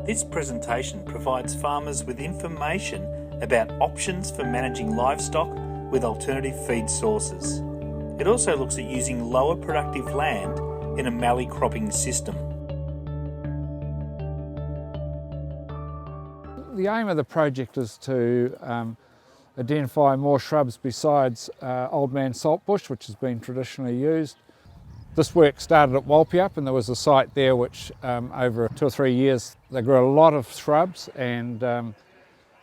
This presentation provides farmers with information about options for managing livestock with alternative feed sources. It also looks at using lower productive land in a Mallee cropping system. The aim of the project is to identify more shrubs besides Old Man Saltbush, which has been traditionally used. This work started at Walpiup, and there was a site there which over 2 or 3 years they grew a lot of shrubs, and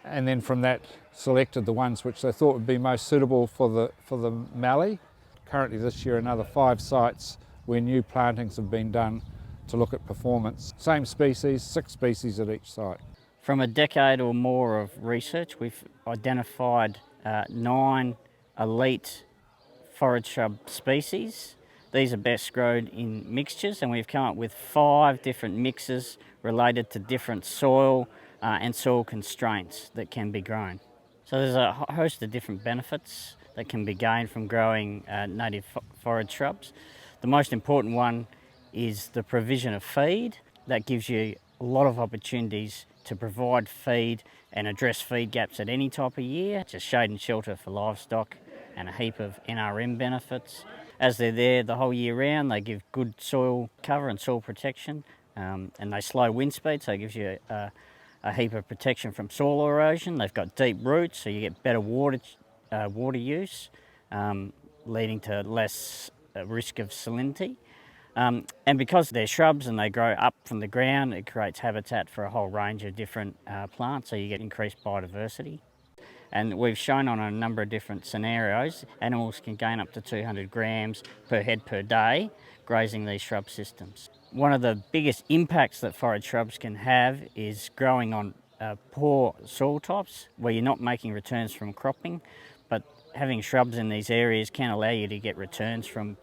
then from that selected the ones which they thought would be most suitable for the Mallee. Currently this year another 5 sites where new plantings have been done to look at performance. Same species, 6 species at each site. From a decade or more of research, we've identified 9 elite forage shrub species. These are best grown in mixtures, and we've come up with 5 different mixes related to different soil and soil constraints that can be grown. So there's a host of different benefits that can be gained from growing native forage shrubs. The most important one is the provision of feed. That gives you a lot of opportunities to provide feed and address feed gaps at any type of year. It's a shade and shelter for livestock and a heap of NRM benefits. As they're there the whole year round, they give good soil cover and soil protection, and they slow wind speed, so it gives you a heap of protection from soil erosion. They've got deep roots, so you get better water use, leading to less risk of salinity. And because they're shrubs and they grow up from the ground, it creates habitat for a whole range of different plants, so you get increased biodiversity. And we've shown on a number of different scenarios, animals can gain up to 200 grams per head per day grazing these shrub systems. One of the biggest impacts that forage shrubs can have is growing on poor soil types where you're not making returns from cropping, but having shrubs in these areas can allow you to get returns from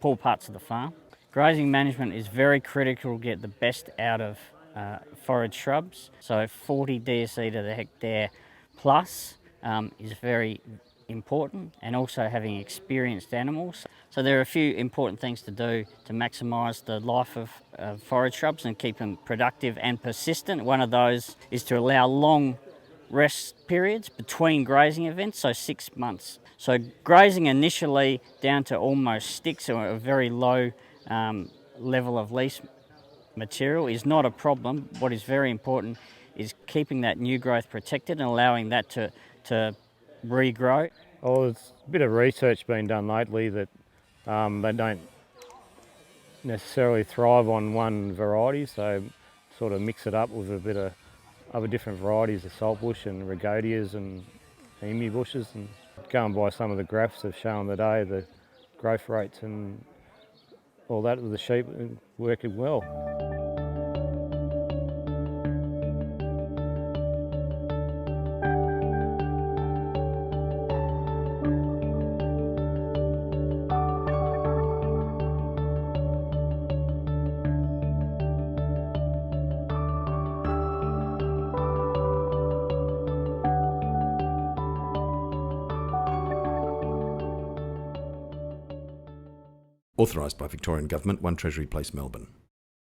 poor parts of the farm. Grazing management is very critical to get the best out of forage shrubs, so 40 DSE to the hectare plus is very important, and also having experienced animals. So there are a few important things to do to maximise the life of forage shrubs and keep them productive and persistent. One of those is to allow long rest periods between grazing events, so 6 months. So grazing initially down to almost sticks or a very low level of leaf material is not a problem. What is very important is keeping that new growth protected and allowing that to regrow. Well, there's a bit of research being done lately that they don't necessarily thrive on one variety, so sort of mix it up with a bit of other different varieties of saltbush and rhagodias and emu bushes, and going by some of the graphs have shown today the growth rates and all that with the sheep working well. Authorised by Victorian Government, 1 Treasury Place, Melbourne.